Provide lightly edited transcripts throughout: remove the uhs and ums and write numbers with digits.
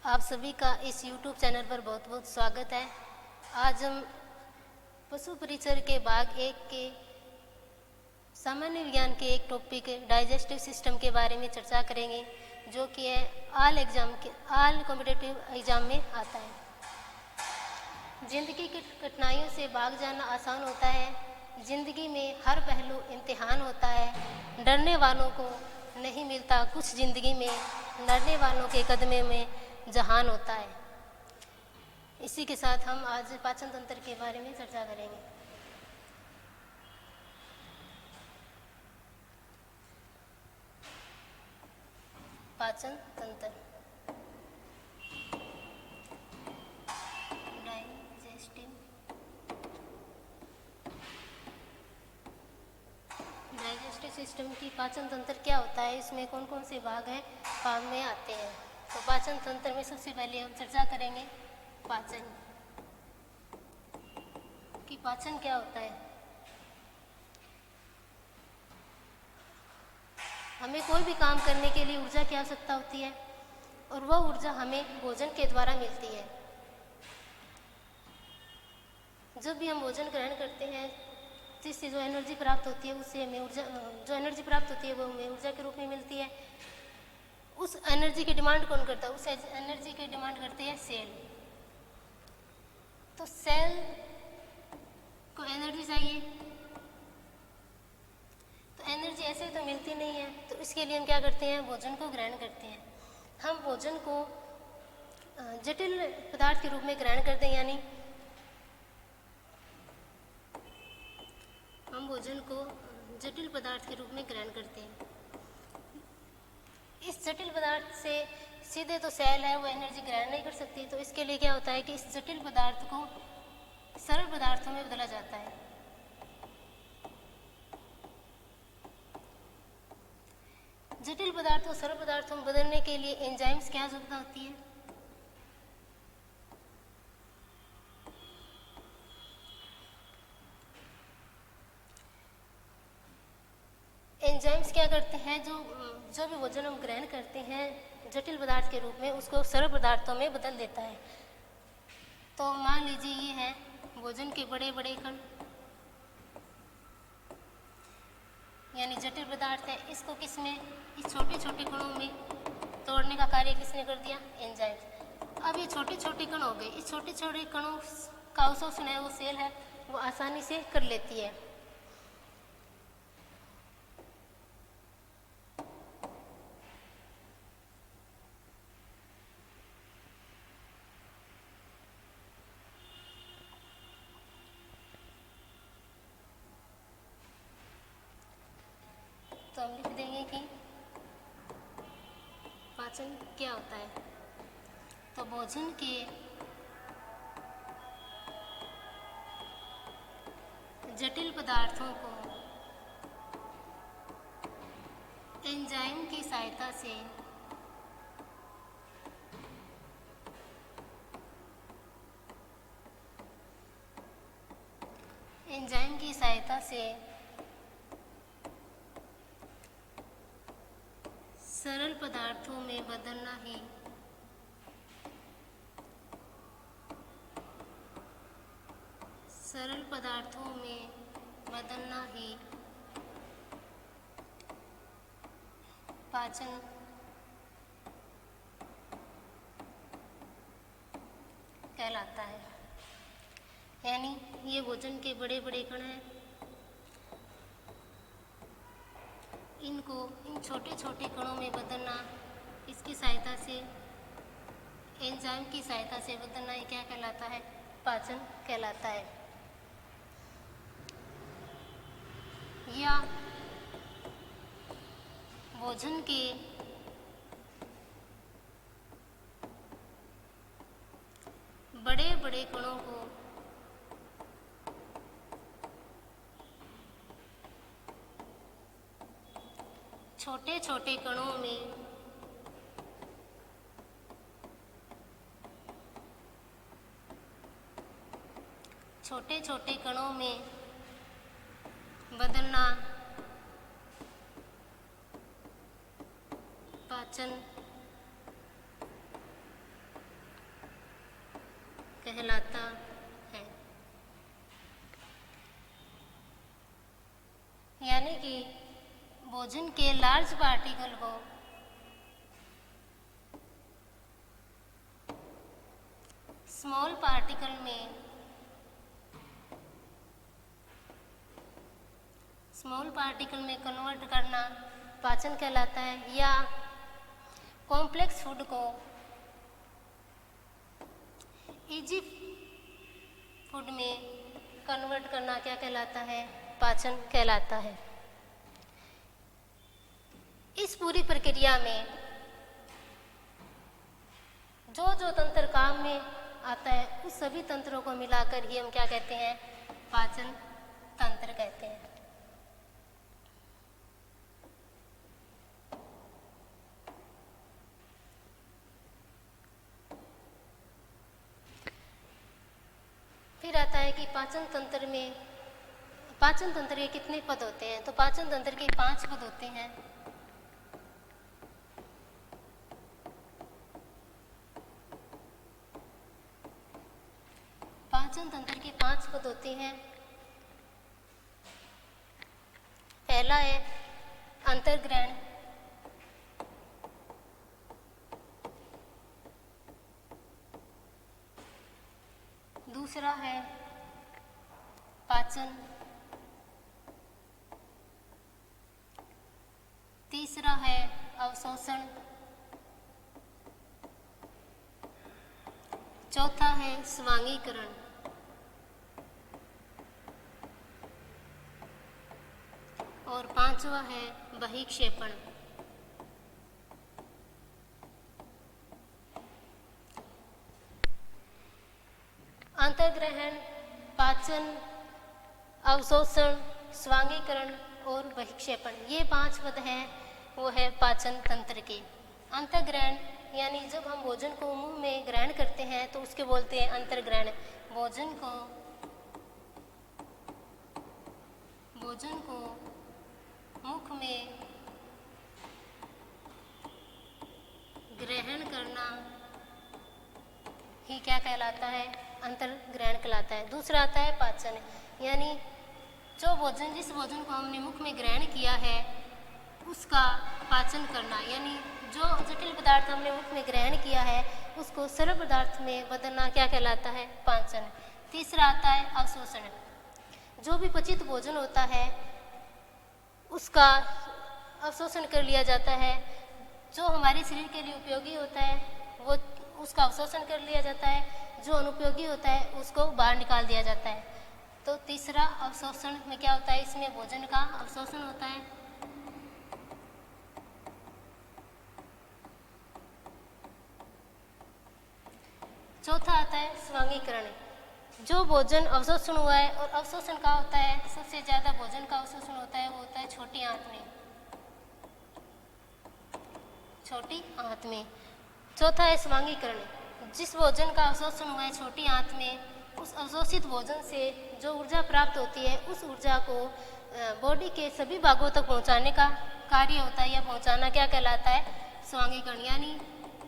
आप सभी का इस YouTube चैनल पर बहुत बहुत स्वागत है। आज हम पशु परिचर के भाग 1 के सामान्य विज्ञान के एक टॉपिक डाइजेस्टिव सिस्टम के बारे में चर्चा करेंगे, जो कि है ऑल कॉम्पिटिटिव एग्जाम में आता है। जिंदगी की कठिनाइयों से भाग जाना आसान होता है। जिंदगी में हर पहलू इम्तिहान होता है। डरने वालों को नहीं मिलता कुछ, जिंदगी में लड़ने वालों के कदमे में जहान होता है। इसी के साथ हम आज पाचन तंत्र के बारे में चर्चा करेंगे। पाचन तंत्र डाइजेस्टिव सिस्टम की पाचन तंत्र क्या होता है, इसमें कौन कौन से भाग हैं काम में आते हैं। तो पाचन तंत्र में सबसे पहले हम चर्चा करेंगे पाचन की। पाचन क्या होता है? हमें कोई भी काम करने के लिए ऊर्जा की आवश्यकता होती है और वह ऊर्जा हमें भोजन के द्वारा मिलती है। जब भी हम भोजन ग्रहण करते हैं, जिससे जो एनर्जी प्राप्त होती है, उससे हमें जो एनर्जी प्राप्त होती है वो हमें ऊर्जा के रूप में मिलती है। उस एनर्जी की डिमांड कौन करता है? उस एनर्जी की डिमांड करते हैं सेल। तो सेल को एनर्जी चाहिए, तो एनर्जी ऐसे तो मिलती नहीं है, तो इसके लिए हम क्या करते हैं? भोजन को ग्रहण करते हैं। हम भोजन को जटिल पदार्थ के रूप में ग्रहण करते हैं, यानी हम भोजन को जटिल पदार्थ के रूप में ग्रहण करते हैं। इस जटिल पदार्थ से सीधे तो सेल है वो एनर्जी ग्रहण नहीं कर सकती, तो इसके लिए क्या होता है कि इस जटिल पदार्थ को सरल पदार्थों में बदला जाता है। जटिल पदार्थ को सरल पदार्थों में बदलने के लिए एंजाइम्स की आवश्यकता होती है। एंजाइम्स क्या करते हैं? जो भी भोजन हम ग्रहण करते हैं जटिल पदार्थ के रूप में, उसको सरल पदार्थों में बदल देता है। तो मान लीजिए ये है भोजन के बड़े बड़े कण, यानी जटिल पदार्थ है। इसको किसमें, इस छोटे छोटे कणों में तोड़ने का कार्य किसने कर दिया? एंजाइम्स। अब ये छोटे छोटे कण हो गए। इस छोटे छोटे कणों का अवशोषण है, वो सेल है, वो आसानी से कर लेती है। तो हम लिख देंगे कि पाचन क्या होता है। तो भोजन के जटिल पदार्थों को एंजाइम की सहायता से सरल पदार्थों में बदलना ही पाचन कहलाता है। यानी ये भोजन के बड़े बड़े कण हैं, इनको इन छोटे छोटे कणों में बदलना, इसकी सहायता से, एंजाइम की सहायता से बदलना, ये क्या कहलाता है? पाचन कहलाता है। या भोजन के बड़े बड़े कणों को छोटे छोटे कणों में बदलना पाचन कहलाता है। यानी कि भोजन के लार्ज पार्टिकल को स्मॉल पार्टिकल में कन्वर्ट करना पाचन कहलाता है, या कॉम्प्लेक्स फूड को इजी फूड में कन्वर्ट करना क्या कहलाता है? पाचन कहलाता है। इस पूरी प्रक्रिया में जो जो तंत्र काम में आता है उस सभी तंत्रों को मिलाकर ही हम क्या कहते हैं? पाचन तंत्र कहते हैं। फिर आता है कि पाचन तंत्र के कितने पद होते हैं? तो पाचन तंत्र के 5 पद होते हैं। पाचन तंत्र के 5 पद होते हैं। पहला है अंतर्ग्रहण, दूसरा है पाचन, तीसरा है अवशोषण, चौथा है स्वांगीकरण, और 5वां है बहिक्षेपण। अंतर्ग्रहण, पाचन, अवशोषण, स्वांगीकरण और बहिक्षेपण, ये 5 पद हैं, वो है पाचन तंत्र के। अंतर्ग्रहण यानी जब हम भोजन को मुंह में ग्रहण करते हैं तो उसके बोलते हैं अंतर्ग्रहण। भोजन को मुख में ग्रहण करना ही क्या कहलाता है? अंतर्ग्रहण कहलाता है। दूसरा आता है पाचन, यानी जिस भोजन को हमने मुख में ग्रहण किया है उसका पाचन करना, यानी जो जटिल पदार्थ हमने मुख में ग्रहण किया है उसको सरल पदार्थ में बदलना क्या कहलाता है? पाचन। तीसरा आता है अवशोषण, जो भी पचित भोजन होता है उसका अवशोषण कर लिया जाता है। जो हमारे शरीर के लिए उपयोगी होता है वो उसका अवशोषण कर लिया जाता है, जो अनुपयोगी होता है उसको बाहर निकाल दिया जाता है। तो तीसरा अवशोषण में क्या होता है? इसमें भोजन का अवशोषण होता है। चौथा आता है स्वांगीकरण, जो भोजन अवशोषण हुआ है, और अवशोषण का होता है सबसे ज्यादा भोजन का अवशोषण होता है वो होता है छोटी आंत में। चौथा है स्वांगीकरण, जिस भोजन का अवशोषण हुआ है छोटी आंत में, उस अवशोषित भोजन से जो ऊर्जा प्राप्त होती है उस ऊर्जा को बॉडी के सभी भागों तक पहुंचाने का कार्य होता है, या पहुंचाना क्या कहलाता है? स्वांगीकरण। यानी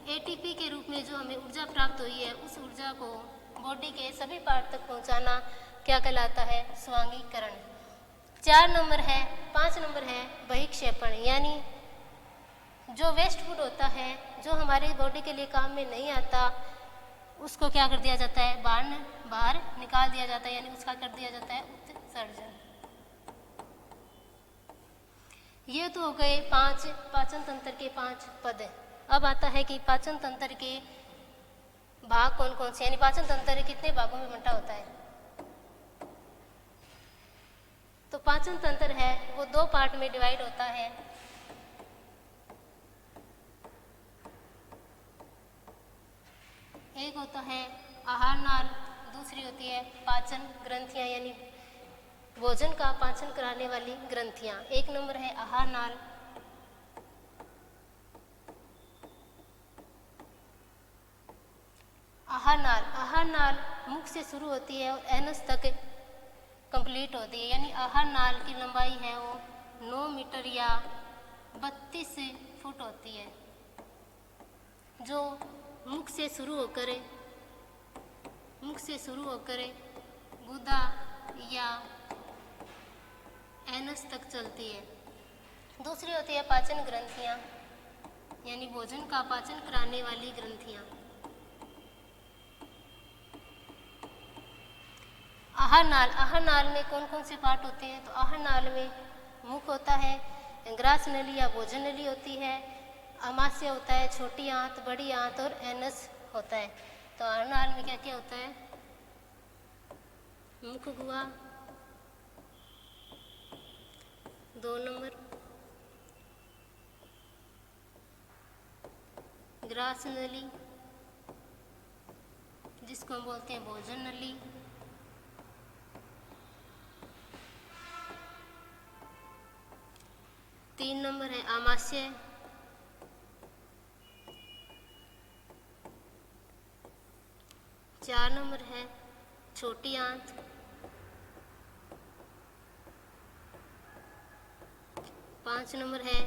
एटीपी के रूप में जो हमें ऊर्जा प्राप्त हुई है उस ऊर्जा को बॉडी के सभी पार्ट तक पहुंचाना क्या कहलाता है? स्वांगीकरण। 5 नंबर है बहिक्षेपण, यानी जो वेस्ट फूड होता है जो हमारी बॉडी के लिए काम में नहीं आता उसको क्या कर दिया जाता है? बाहर निकाल दिया जाता है, यानी उसका कर दिया जाता है उत्सर्जन। ये तो हो गए पाचन तंत्र के 5 पद। अब आता है कि पाचन तंत्र के भाग कौन कौन से, यानी पाचन तंत्र कितने भागों में बंटा होता है? तो पाचन तंत्र है वो 2 पार्ट में डिवाइड होता है। एक होता है आहार नाल, दूसरी होती है पाचन ग्रंथियां, यानी भोजन का पाचन कराने वाली ग्रंथियां। 1 नंबर है आहार नाल, आहार नाल मुख से शुरू होती है और एनस तक कंप्लीट होती है, यानी आहार नाल की लंबाई है वो 9 मीटर या 32 फुट होती है, जो मुख से शुरू होकर मुख से शुरू होकर गुदा या एनस तक चलती है। दूसरी होती है पाचन ग्रंथियाँ, यानी भोजन का पाचन कराने वाली ग्रंथियाँ। आहार नाल, आहार नाल में कौन कौन से पार्ट होते हैं? तो आहार नाल में मुख होता है, ग्रास नली या भोजन नली होती है, अमाशय होता है, छोटी आंत, बड़ी आंत और एनस होता है। तो आहार नाल में क्या क्या होता है? मुख गुहा 2 नंबर, ग्रास नली जिसको हम बोलते हैं भोजन नली, 3 नंबर है आमाशय, 4 नंबर है छोटी आंत, 5 नंबर है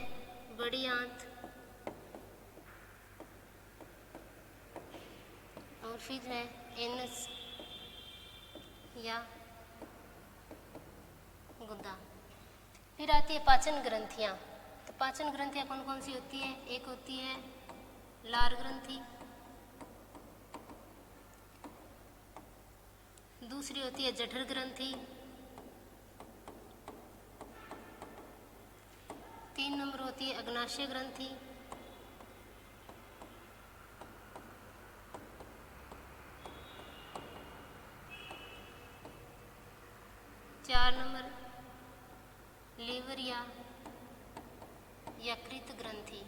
बड़ी आंत और फिर है एनस या गुदा। फिर आती है पाचन ग्रंथियाँ। तो पाचन ग्रंथियाँ कौन कौन सी होती है? एक होती है लार ग्रंथि, दूसरी होती है जठर ग्रंथि, 3 नंबर होती है अग्नाशय ग्रंथि, 4 नंबर लीवर या यकृत ग्रंथि।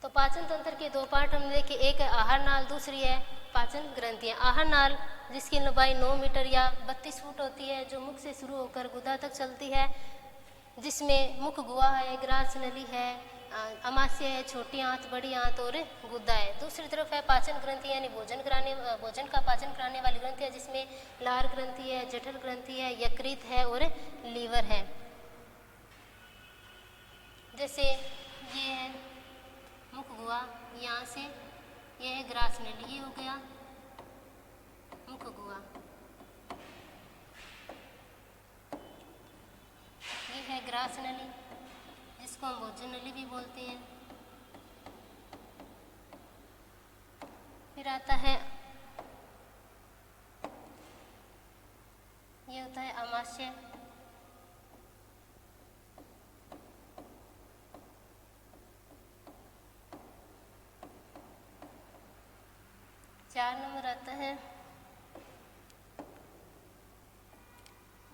तो पाचन तंत्र के 2 पार्ट हमने देखे, एक है आहार नाल, दूसरी है पाचन ग्रंथियाँ। आहार नाल जिसकी लंबाई 9 मीटर या 32 फुट होती है, जो मुख से शुरू होकर गुदा तक चलती है, जिसमें मुख गुहा है, ग्रास नली है, अमाशय है, छोटी आंत, बड़ी आंत और गुदा है। दूसरी तरफ है पाचन ग्रंथि, यानी भोजन का पाचन कराने वाली ग्रंथि है, जिसमें लार ग्रंथि है, जठर ग्रंथि है, यकृत है और लीवर है। जैसे ये है मुख गुहा, यहाँ से यह है ग्रास नली, ये हो गया मुख गुहा, ये है ग्रास नली जिसको हम भोजन नली भी बोलते हैं। फिर आता है, ये होता है अमाशय, चार नंबर आता है,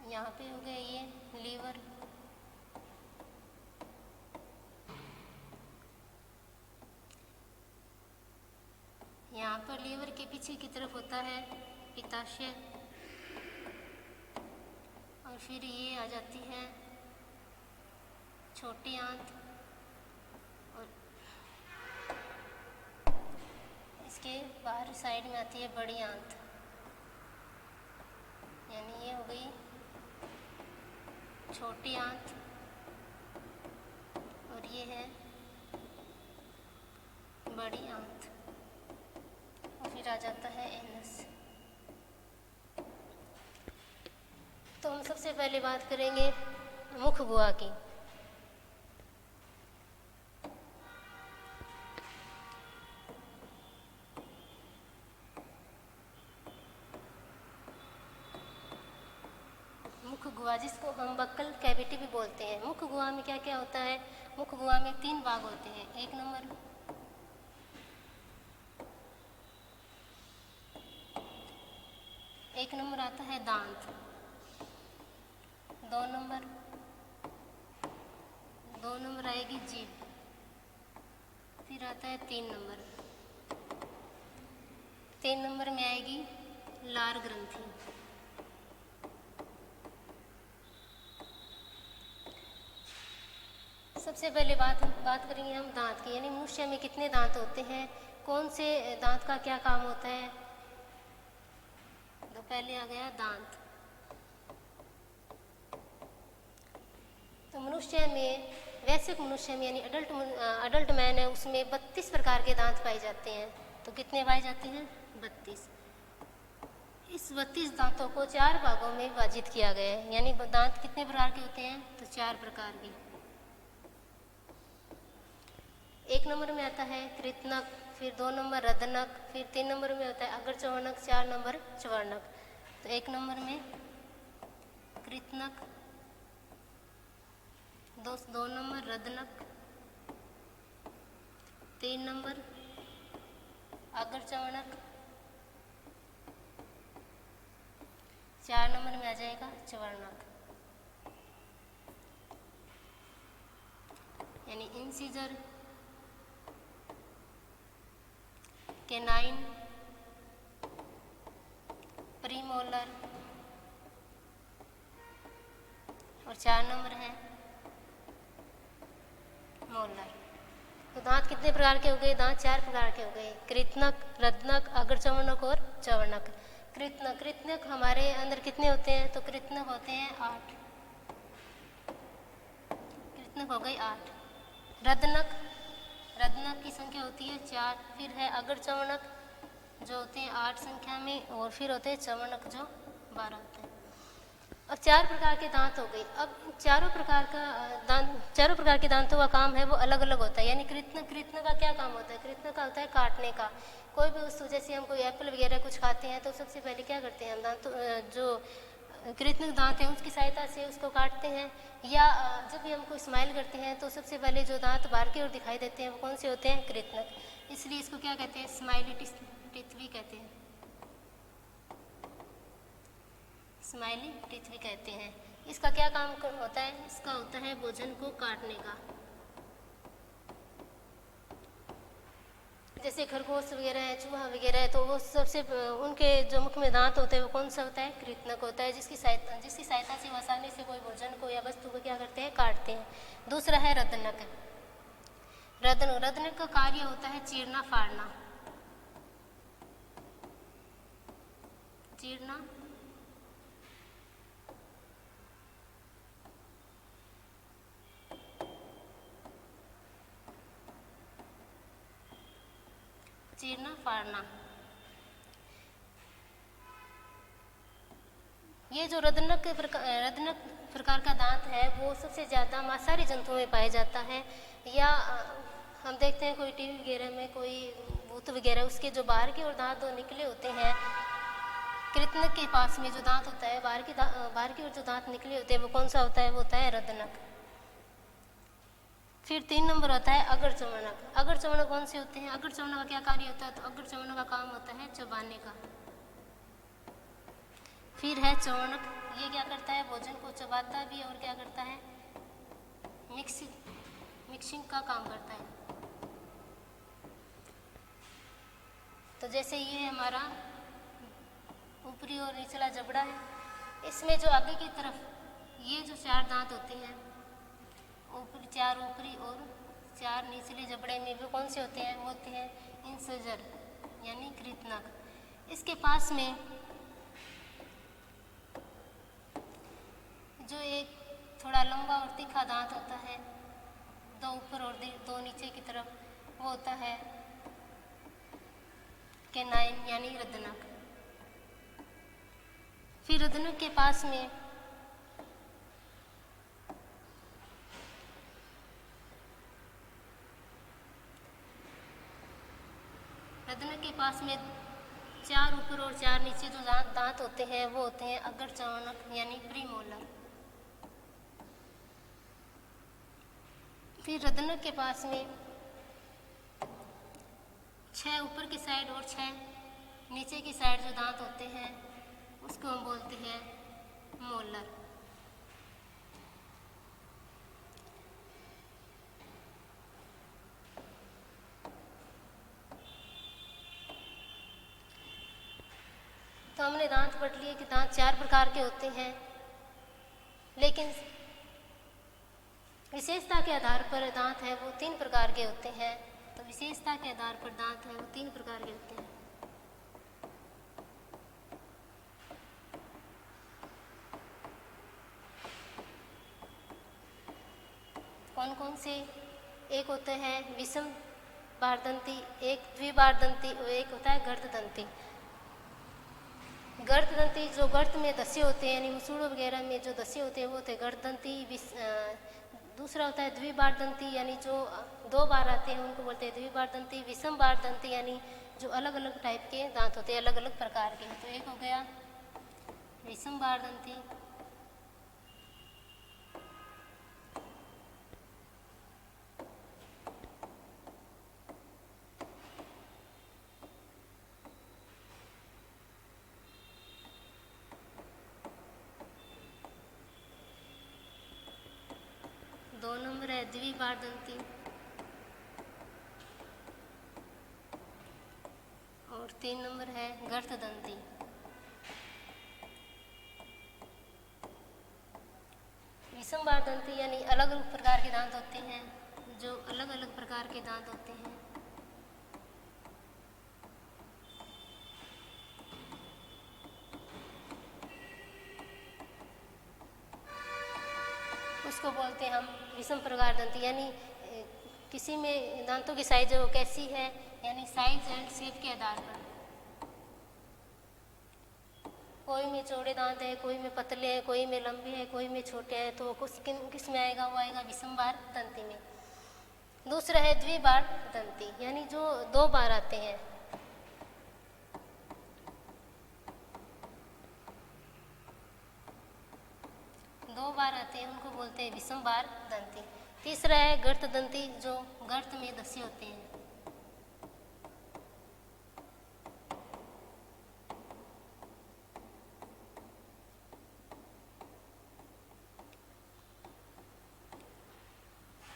यहाँ पे हो गया ये लीवर, यहाँ पर लीवर के पीछे की तरफ होता है पित्ताशय, और फिर ये आ जाती है छोटी आंत, और इसके बाहर साइड में आती है बड़ी आंत, यानी ये हो गई छोटी आंत, और ये है बड़ी आंत, और फिर आ जाता है एनस। तो हम सबसे पहले बात करेंगे मुख गुहा की। मुख गुहा जिसको हम बक्कल कैविटी भी बोलते हैं। मुख गुहा में क्या क्या होता है? मुख गुहा में 3 भाग होते हैं। एक नंबर आता है दांत, 2 नंबर आएगी जीभ, फिर आता है 3 नंबर में आएगी लार ग्रंथि। सबसे पहले बात करेंगे हम दांत की, यानी मनुष्य में कितने दांत होते हैं, कौन से दांत का क्या काम होता है। तो पहले आ गया दांत। तो मनुष्य में, वयस्क मनुष्य में यानी अडल्ट मैन है, उसमें 32 प्रकार के दांत पाए जाते हैं। तो कितने पाए जाते हैं? 32। इस 32 दांतों को 4 भागों में विभाजित किया गया है। यानी दांत कितने प्रकार के होते हैं? तो 4 प्रकार के। 1 नंबर में आता है कृतनक, फिर 2 नंबर रदनक, फिर 3 नंबर में होता है अग्रचवर्णक, 4 नंबर चवर्णक। तो 1 नंबर में कृतनक, 2 नंबर रदनक, 3 नंबर अग्रचवर्णक, 4 नंबर में आ जाएगा चवर्णक। यानी इंसीजर, केनाइन, प्रीमोलर और 4 नंबर है मोलर। तो दांत कितने प्रकार के हो गए? दांत 4 प्रकार के हो गए, कृतनक, रत्नक, अग्रचवर्णक और चवर्णक। कृतनक हमारे अंदर कितने होते हैं? तो कृतनक होते हैं 8। कृतनक हो गई 8। रत्नक की संख्या होती है 4। फिर है अग्रचवर्णक जो होते हैं 8 संख्या में, और फिर होते हैं चवर्णक जो 12 होते हैं। अब 4 प्रकार के दांत हो गए। अब चारों प्रकार के दांतों का काम है वो अलग अलग होता है। यानी कृतनक का क्या काम होता है? कृतनक का होता है काटने का। कोई भी वस्तु, जैसे हम कोई एप्पल वगैरह कुछ खाते हैं तो सबसे पहले क्या करते हैं? हम दांतों जो कृतनक दांत है उसकी सहायता से उसको काटते हैं। या जब भी हम कोई स्माइल करते हैं तो सबसे पहले जो दांत बाहर की ओर दिखाई देते हैं वो कौन से होते हैं? कृतनक। इसलिए इसको क्या कहते हैं? स्माइली टीथ भी कहते हैं। स्माइली टीथ भी कहते हैं। इसका क्या काम होता है? इसका होता है भोजन को काटने का। जैसे खरगोश वगैरह है, चूहा वगैरह है, तो वो सबसे उनके जो मुख में दांत होते हैं वो कौन सा होता है? कृतनक होता है, जिसकी सहायता से वो आसानी से कोई भोजन को या वस्तु को क्या करते हैं? काटते हैं। दूसरा है रदनक। रदनक का कार्य होता है चीरना फाड़ना। चीरना फाड़ना। ये जो रदनक प्रकार का दांत है वो सबसे ज़्यादा मांसाहारी जंतुओं में पाया जाता है। या हम देखते हैं कोई टीवी वगैरह में कोई भूत वगैरह, उसके जो बाहर की ओर दांत निकले होते हैं, कृतनक के पास में जो दांत होता है, बाहर की ओर जो दांत निकले होते हैं वो कौन सा होता है? वो होता है रदनक। फिर 3 नंबर होता है अग्रचवर्णक। अग्रचवर्णक कौन से होते हैं? अग्रचवर्णक का क्या कार्य होता है? तो अग्रचवर्णक का काम होता है चबाने का। फिर है चवर्णक, ये क्या करता है? भोजन को चबाता भी और क्या करता है? मिक्सिंग का काम करता है। तो जैसे ये हमारा ऊपरी और निचला जबड़ा है, इसमें जो आगे की तरफ ये जो 4 दांत होते हैं, 4 ऊपरी और 4 निचले जबड़े में भी कौन से होते हैं? वो होते हैं इंसिजर यानी कृतनक। इसके पास में जो एक थोड़ा लंबा और तीखा दांत होता है, 2 ऊपर और 2 नीचे की तरफ, वो होता है केनाइन यानी रदनक। फिर रदनक के पास में पास में 4 ऊपर और 4 नीचे जो दांत होते हैं वो होते हैं अग्रचवर्णक यानी प्रीमोलर। फिर रदनक के पास में 6 ऊपर की साइड और 6 नीचे की साइड जो दांत होते हैं उसको हम बोलते हैं मोलर। तो हमने दांत पढ़ लिए कि दांत 4 प्रकार के होते हैं, लेकिन विशेषता के आधार पर दांत है वो 3 प्रकार के होते हैं। तो विशेषता के आधार पर दांत है वो 3 प्रकार के होते हैं। कौन कौन से? एक होते हैं विषम बारदंती, एक द्विबारदंती और एक होता है गर्तदंती। गर्तदंती जो गर्त में दसे होते हैं, यानी मसूड़ों वगैरह में जो दसे होते हैं वो होते हैं गर्तदंती। दूसरा होता है द्विबारदंती, यानी जो दो बार आते हैं उनको बोलते हैं द्विबारदंती। विषम बारदंती यानी जो अलग अलग टाइप के दांत होते हैं, अलग अलग प्रकार के। तो एक हो गया विषम बारदंती, दो नंबर है द्विबारदंती, और 3 नंबर है गर्तदंती। विषम बारदंती यानी अलग अलग प्रकार के दांत होते हैं, जो अलग अलग प्रकार के दांत होते हैं। उसको बोलते हैं हम विषम प्रकार दंती, यानी किसी में दांतों की साइज वो कैसी है, यानी साइज एंड शेप के आधार पर। कोई में चौड़े दांत है, कोई में पतले हैं, कोई में लंबे हैं, कोई में छोटे हैं, तो किस में आएगा? वो आएगा विषम बार दंती में। दूसरा है द्विबार दंती, यानी जो दो बार आते हैं। दो बार आते हैं उनको बोलते हैं विषम बार दंती। तीसरा है गर्त दंती, जो गर्त में दसे होते हैं।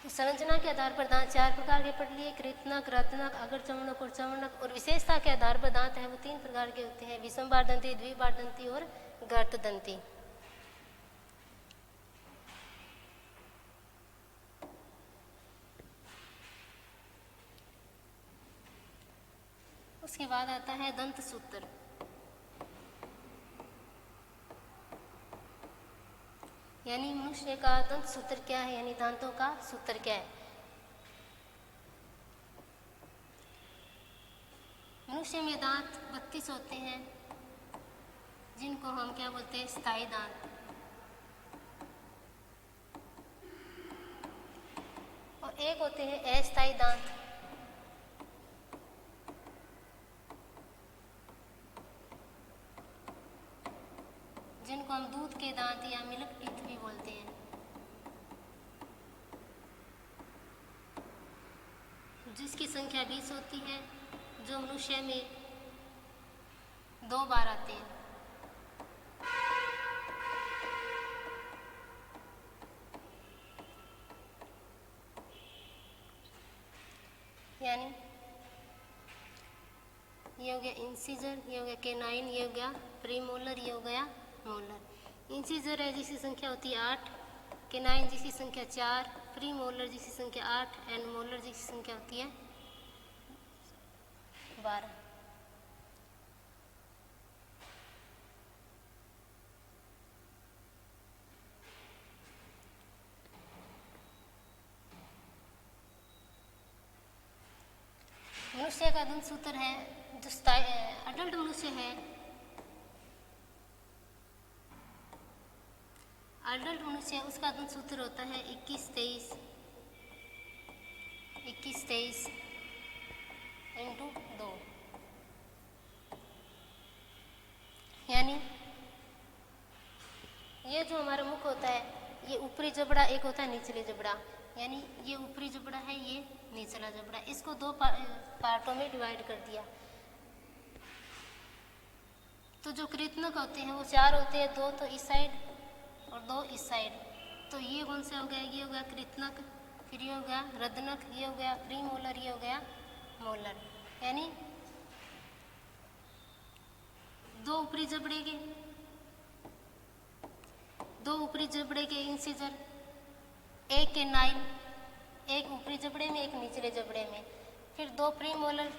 तो संरचना के आधार पर दांत 4 प्रकार के पढ़ लिए, कृतनक, रत्नक, अग्रचर्वणक और चर्वणक। और विशेषता के आधार पर दांत है वो 3 प्रकार के होते हैं, विषम बार दंती, द्विबार दंती और गर्त दंती। उसके बाद आता है दंत सूत्र। यानी मनुष्य का दंत सूत्र क्या है, यानी दांतों का सूत्र क्या है। मनुष्य में दांत 32 होते हैं, जिनको हम क्या बोलते हैं? स्थायी दांत। और एक होते हैं अस्थायी दांत, जिनको हम दूध के दांत या मिल्क टीथ भी बोलते हैं। जिसकी संख्या 20 होती है, जो मनुष्य में 2 बार आते हैं। यानी ये हो गया इंसीजर, ये हो गया केनाइन, ये हो गया प्रीमोलर, ये हो गया मोलर। इंसीजर है जिसकी संख्या होती है 8, केनाइन जिसकी संख्या 4, प्रीमोलर जिसकी संख्या 8 एंड मोलर जिसकी संख्या होती है 12। मनुष्य का दंत सूत्र है, जो अडल्ट मनुष्य है, अडल्ट मनुष्य उसका दंत सूत्र होता है 21-23 इंटू 2। यानी ये जो हमारा मुख होता है, ये ऊपरी जबड़ा, एक होता है निचले जबड़ा। यानी ये ऊपरी जबड़ा है, ये निचला जबड़ा। इसको 2 पार्टों में डिवाइड कर दिया। तो जो कृतनक होते हैं वो 4 होते हैं, 2 तो इस साइड और 2 इस साइड। तो ये कौन सा हो गया? ये हो गया कृतनक, फिर ये हो गया रदनक, ये हो गया प्रीमोलर, ये हो गया मोलर। यानी 2 ऊपरी जबड़े के इंसिजर, एक केनाइन, एक ऊपरी जबड़े में, एक निचले जबड़े में, फिर 2 प्रीमोलर,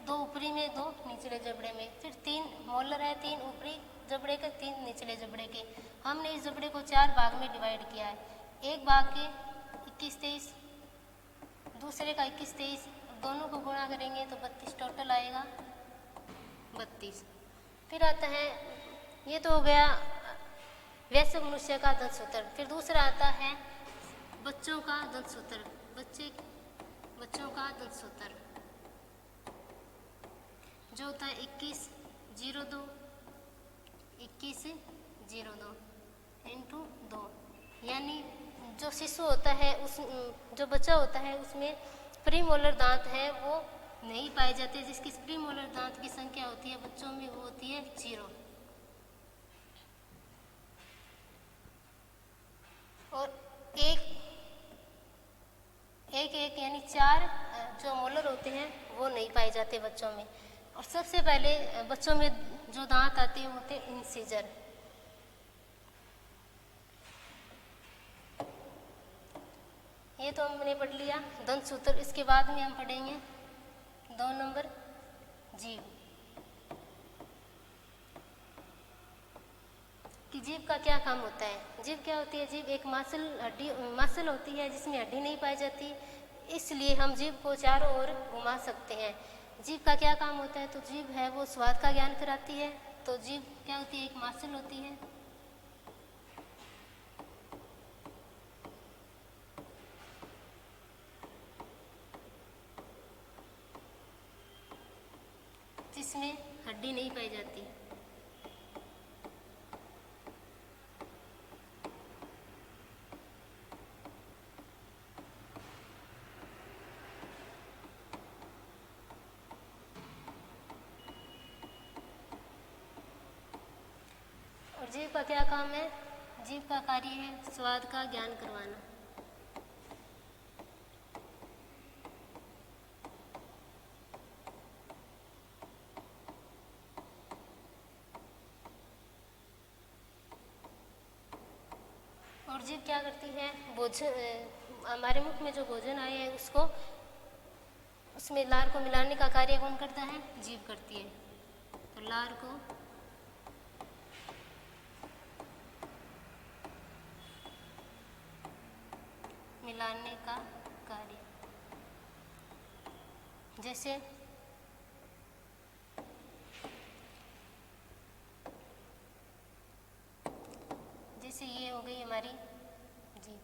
2 ऊपरी में, 2 निचले जबड़े में, फिर 3 मोलर है, 3 ऊपरी जबड़े के, 3 निचले जबड़े के। हमने इस जबड़े को 4 भाग में डिवाइड किया है। एक भाग के 21-23 दूसरे का 21 23, दोनों को गुणा करेंगे तो 32 टोटल आएगा 32। फिर आता है, ये तो हो गया वयस्क मनुष्य का दंतसूत्र। फिर दूसरा आता है बच्चों का दंतसूत्र। बच्चों का दंतसूत्र जो होता है 2102 2102 इंटू 2, यानी जो शिशु होता है उस जो बच्चा होता है उसमें प्रीमोलर दांत है वो नहीं पाए जाते। जिसकी प्रीमोलर दांत की संख्या होती है बच्चों में वो होती है 0। और एक यानी 4 जो मोलर होते हैं वो नहीं पाए जाते बच्चों में। और सबसे पहले बच्चों में जो दांत आते हैं वो होते हैं इंसिजर। ये तो हमने पढ़ लिया दंत सूत्र। इसके बाद में हम पढ़ेंगे 2 नंबर जीभ। कि जीभ का क्या काम होता है। जीभ क्या होती है? जीभ एक मांसल होती है जिसमें हड्डी नहीं पाई जाती, इसलिए हम जीभ को चारों ओर घुमा सकते हैं। जीभ का क्या काम होता है? तो जीभ है वो स्वाद का ज्ञान कराती है। तो जीभ क्या होती है? एक मांसल होती है जिसमें हड्डी नहीं पाई जाती। और जीभ का क्या काम है? जीभ का कार्य है स्वाद का ज्ञान करवाना। और जीभ क्या करती है? भोजन, हमारे मुख में जो भोजन आया है उसको उसमें लार को मिलाने का कार्य कौन करता है? जीभ करती है। तो लार को मिलाने का कार्य, जैसे ये हो गई हमारी जीभ।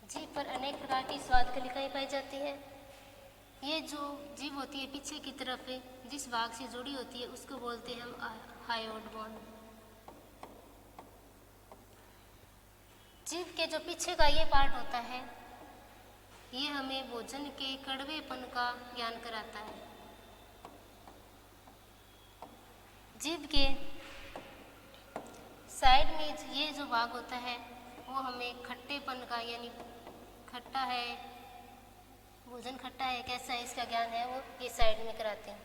जीभ पर अनेक प्रकार की स्वाद कलिकाएं पाई जाती है। ये जो जीभ होती है पीछे की तरफ जिस भाग से जुड़ी होती है उसको बोलते हैं हम हायोड बोन। जीभ के जो पीछे का ये पार्ट होता है ये हमें भोजन के कड़वेपन का ज्ञान कराता है। जीभ के साइड में ये जो भाग होता है वो हमें खट्टेपन का, यानी खट्टा है, भोजन खट्टा है कैसा है इसका ज्ञान है वो ये साइड में कराते हैं।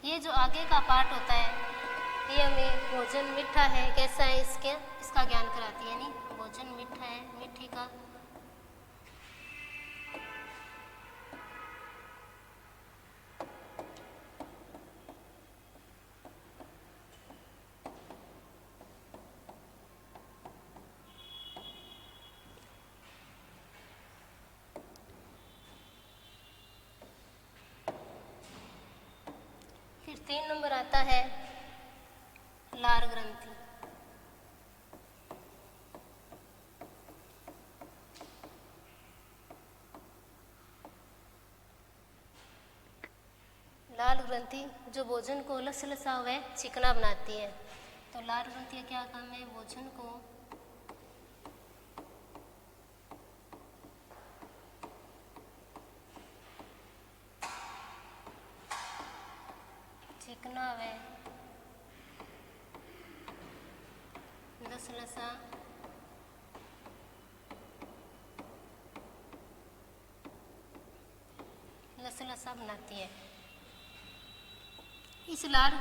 ये जो आगे का पार्ट होता है ये हमें भोजन मीठा है कैसा है इसका ज्ञान कराती है, यानी भोजन मीठा है मीठे का फिर 3 नंबर आता है लार ग्रंथि। लाल ग्रंथि जो भोजन को लसलसा व चिकना बनाती है। तो लाल ग्रंथि का क्या काम है? भोजन को चिकना व लसलसा बनाती है। इस लार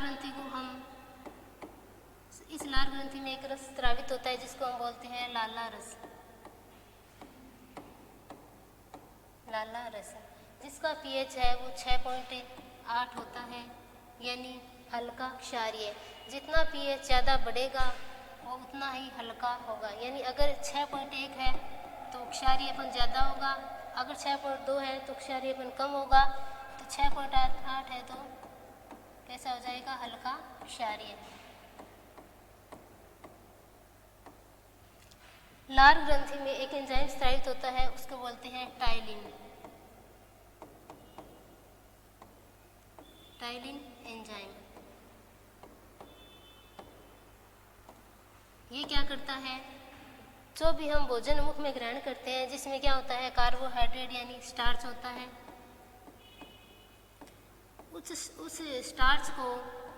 ग्रंथि में एक रस स्रावित होता है जिसको हम बोलते हैं लाला रस। लाला रस जिसका पीएच है वो 6.8 होता है, यानी हल्का क्षारीय। जितना पीएच ज़्यादा बढ़ेगा वो उतना ही हल्का होगा। यानी अगर 6.1 है तो क्षारीयपन ज़्यादा होगा, अगर 6.2 है तो क्षारीयपन कम होगा, तो 6.8 है तो कैसा हो जाएगा, हल्का क्षारीय। लार ग्रंथि में एक एंजाइम स्रावित होता है, उसको बोलते हैं टाइलिन। टाइलिन एंजाइम ये क्या करता है, जो भी हम भोजन मुख में ग्रहण करते हैं जिसमें क्या होता है, कार्बोहाइड्रेट यानी स्टार्च होता है, उस स्टार्च को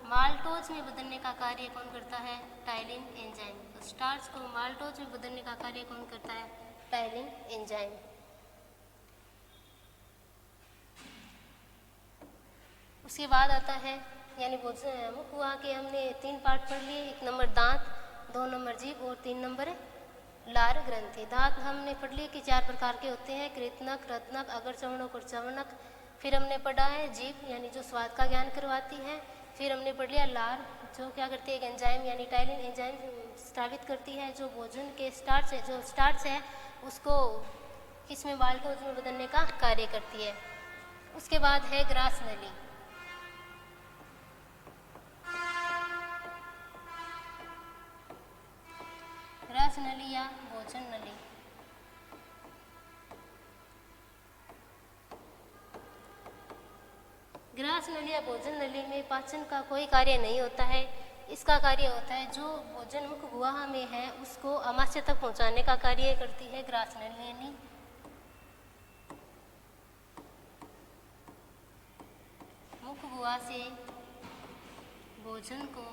माल्टोज में बदलने का कार्य कौन करता है, टाइलिन एंजाइम। तो स्टार्च को माल्टोज में बदलने का कार्य कौन करता है, टाइलिन एंजाइम। उसके बाद आता है, यानी मुख हुआ के हमने 3 पार्ट पढ़ लिए, 1 नंबर दांत, 2 नंबर जीभ और 3 नंबर लार ग्रंथि। दांत हमने पढ़ लिए कि 4 प्रकार के होते हैं, कृतनक, रत्नक, अग्रचवर्णक और चवर्णक। फिर हमने पढ़ा है जीभ यानी जो स्वाद का ज्ञान करवाती है। फिर हमने पढ़ लिया लार, जो क्या करती है, एक एंजाइम यानी टाइलिन एंजाइम स्रावित करती है, जो भोजन के स्टार्च है, जो स्टार्च है उसको किसमें, माल्टोज में बदलने का कार्य करती है। उसके बाद है ग्रास नली। ग्रास नली या भोजन नली, ग्रास नली या भोजन नली में पाचन का कोई कार्य नहीं होता है। इसका कार्य होता है, जो भोजन मुख गुहा में है उसको आमाशय तक पहुंचाने का कार्य करती है ग्रास नली। यानी मुख गुहा से भोजन को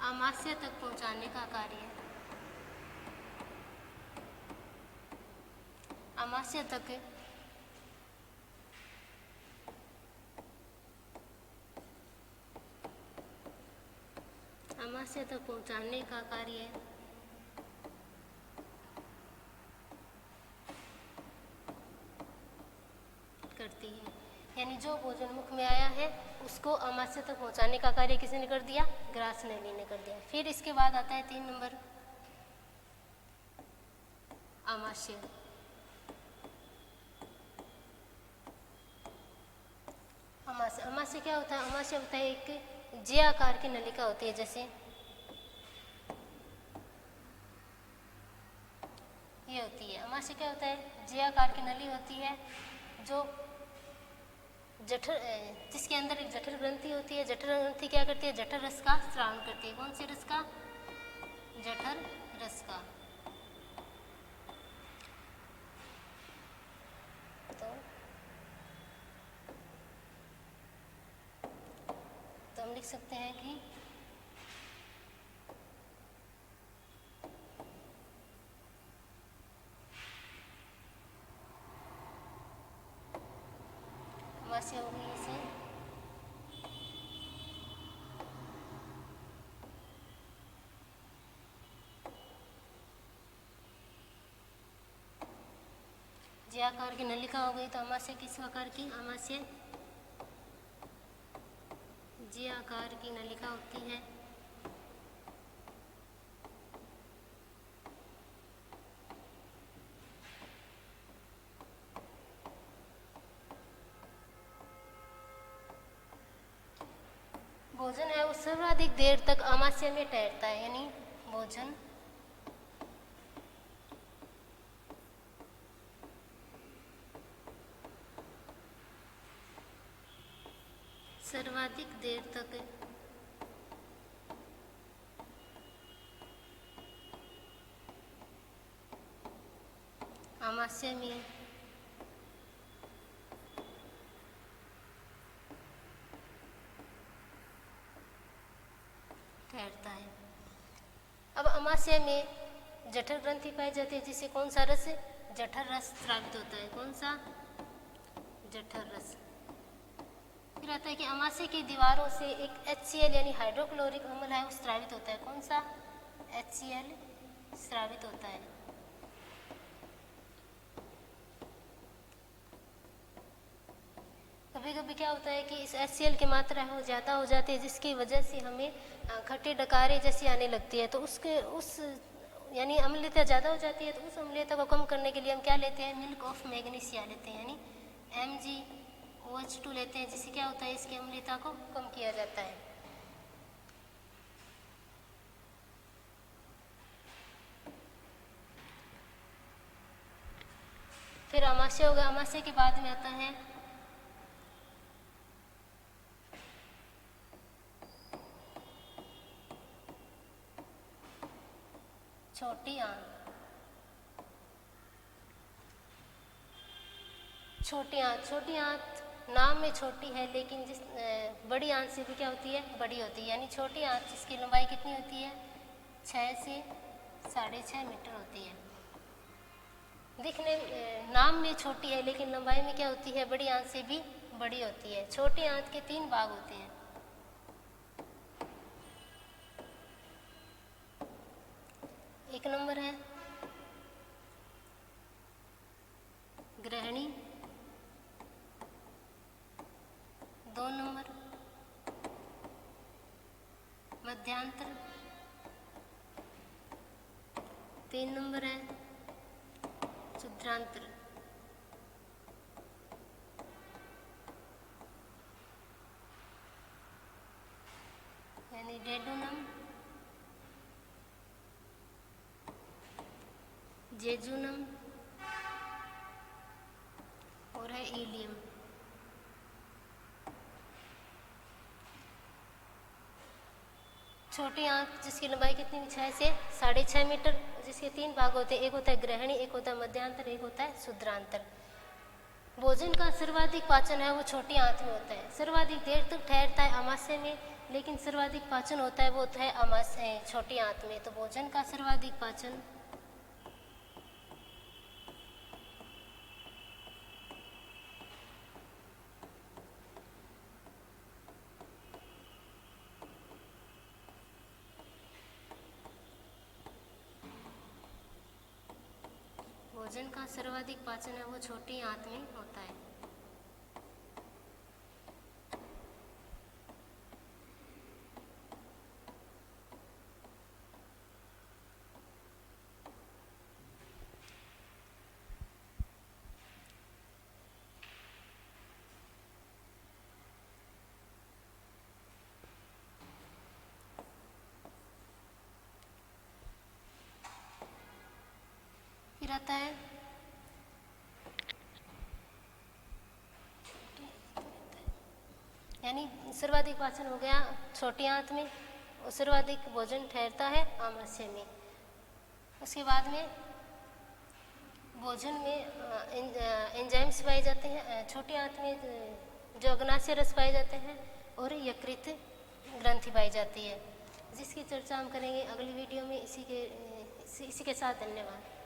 आमाशय तक पहुंचाने का कार्य, आमाशय तक पहुंचाने का कार्य करती है। यानी जो भोजन मुख में आया है उसको आमाशय तक पहुंचाने का कार्य किसने कर दिया, ग्रास नली ने कर दिया। फिर इसके बाद आता है 3 नंबर आमाशय। आमाशय क्या होता है, आमाशय होता है एक जे आकार की नलिका होती है, जैसे ये होती है। आमाशय क्या होता है, जे आकार की नली होती है, जो जठर, जिसके अंदर एक जठर ग्रंथि होती है। जठर ग्रंथि क्या करती है, जठर रस का स्रावन करती है। कौन से रस का, जठर रस का। तो हम लिख सकते हैं कि आमाशय होगी इसे जे आकार की नलिका हो गई। तो आमाशय किस आकार की, आमाशय जे आकार की नलिका होती है। भोजन है वो सर्वाधिक देर तक आमाशय में ठहरता है, यानी भोजन सर्वाधिक देर तक आमाशय में ठहरता है। अब आमाशय में जठर ग्रंथि पाई जाती है, जिससे कौन सा रस, जठर रस स्रावित होता है। कौन सा, जठर रस। फिर आता है कि आमाशय की दीवारों से एक HCl यानी हाइड्रोक्लोरिक अम्ल है वो स्रावित होता है। कौन सा, HCl स्रावित होता है। अब कभी कभी क्या होता है कि इस HCl की मात्रा हो ज़्यादा हो जाती है, जिसकी वजह से हमें खट्टे डकारे जैसी आने लगती है। तो उस यानी अम्लता ज़्यादा हो जाती है, तो उस अम्लता को कम करने के लिए हम क्या लेते हैं, मिल्क ऑफ मैग्नीशिया लेते हैं, यानी MgOH2 लेते हैं, जिससे क्या होता है, इसकी अम्लता को कम किया जाता है। फिर अमाशय होगा। अमाशय के बाद में आता है छोटी आंत। छोटी आंत नाम में छोटी है, लेकिन जिस बड़ी आंत से भी क्या होती है, बड़ी होती है। यानी छोटी आंत जिसकी लंबाई कितनी होती है, 6 से 6.5 मीटर होती है। दिखने नाम में छोटी है, लेकिन लंबाई में क्या होती है, बड़ी आंत से भी बड़ी होती है। छोटी आंत के 3 भाग होते हैं। एक नंबर है ग्रहणी, 2 नंबर मध्यांतर, 3 नंबर है शुद्रांतर। यानी डेडूनम, जेजूनम और है इलियम। छोटी आंत जिसकी लंबाई कितनी, 6 से 6.5 मीटर, जिसके 3 भाग होते हैं। एक होता है ग्रहणी, एक होता है मध्यांतर, एक होता है शुद्रांतर। भोजन का सर्वाधिक पाचन है वो छोटी आंत में होता है। सर्वाधिक देर तक ठहरता है अमाशय में, लेकिन सर्वाधिक पाचन होता है वो होता है अमाशय छोटी आंत में। तो भोजन का सर्वाधिक पाचन भोजन का सर्वाधिक पाचन है वो छोटी आंत में होता है। फिर आता है यानी सर्वाधिक पाचन हो गया छोटी आंत में, और सर्वाधिक भोजन ठहरता है आमाशय में। उसके बाद में भोजन में एंजाइम्स पाए जाते हैं। छोटी आंत में जो अग्नाशय रस पाए जाते हैं और यकृत ग्रंथि पाई जाती है, जिसकी चर्चा हम करेंगे अगली वीडियो में। इसी के साथ धन्यवाद।